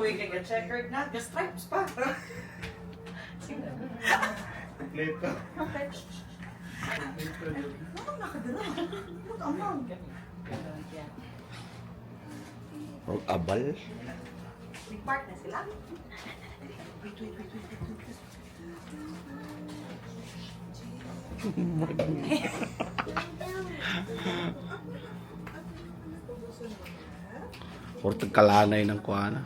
week, nag-checkered na, stripes pa. Late ka. Okay. Nakadala. Mag-amang. Abal. May part na sila. Wait. Portag kalanay ng kuana.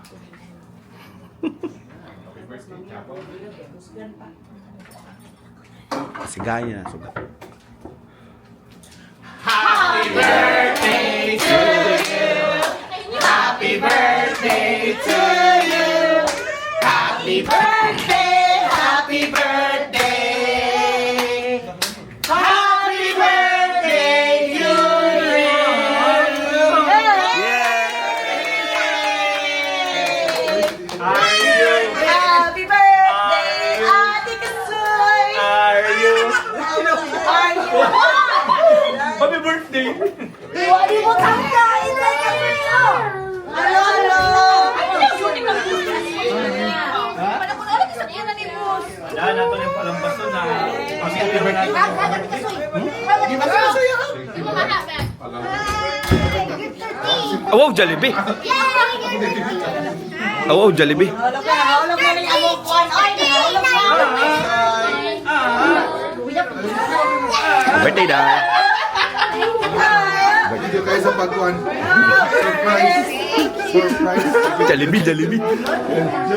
Sigaya na sugat. Happy birthday to you. Happy birthday to you. Happy birthday, happy birthday. Happy birthday to you. Happy birthday, Ate Kasoy! Are you? Are you? Happy birthday. Iwari mo tangkain na kayo! Hello! Wala na ito yung palambaso na. Happy birthday. Di ba sa'yo? Wow, Jollibee. Wow, Jollibee. Hulog na rin ang mukhaan. Ay, hulog na! Birthday da. Video kayo sa pagkuhan. Surprise. Jollibee.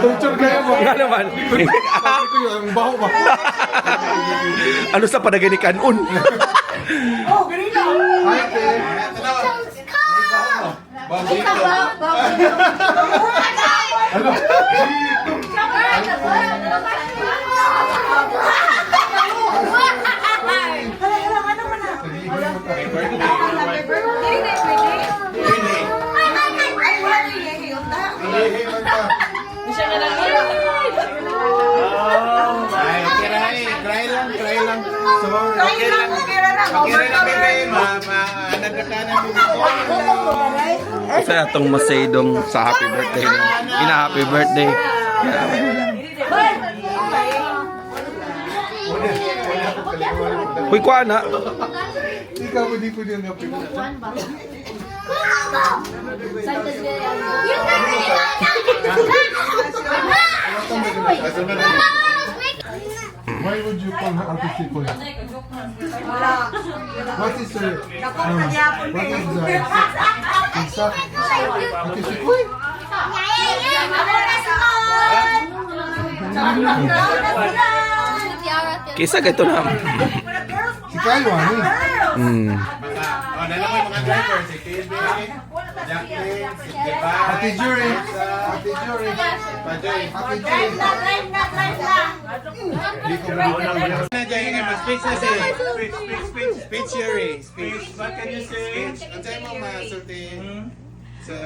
Picture kayo mo. Nga naman. Sabi ko yun, ang baho ba? Ano sa panagay ni Kanon? Oh, ganito! Hi, te. Ano? Ano mo na? Happy birthday. Happy birthday! Ay, wala na yung yun na. Hey, man ka. Ay, cry lang. Sorry. Kayo lang, okay na. Nagkatanan mo dito. Kasi atong masaydong sa happy birthday. Happy birthday. Uy, kuha na. Ikaw mo di ko din na picture. Why would you call her Ate Sikoy? Wala. What is her? Nakong nagyapon What kayo. is the exact? Ate Sikoy? Kisa gaito na. Si Kayo, ano eh? Dalawa mga driver, si Phoebe, Jacqueline, si Diba, Ate Jury. Ate Jury. Pajoy. Ate Jury. Nandiyan nga, mag-speech na siya. Speech, Yuri. Speech. What can you say? Speech. Ano mo, masulti? So,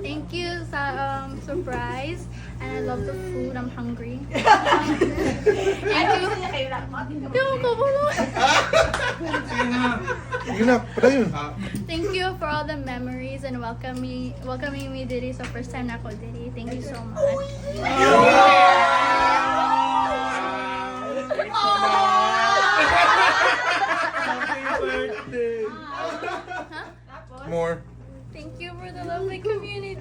Thank you sa surprise, and I love the food. I'm hungry. Thank you. Sige na, pala yun. Thank you for all the memories and welcoming me diri sa first time na ako diri. Thank you so much. More. Thank you for the lovely community.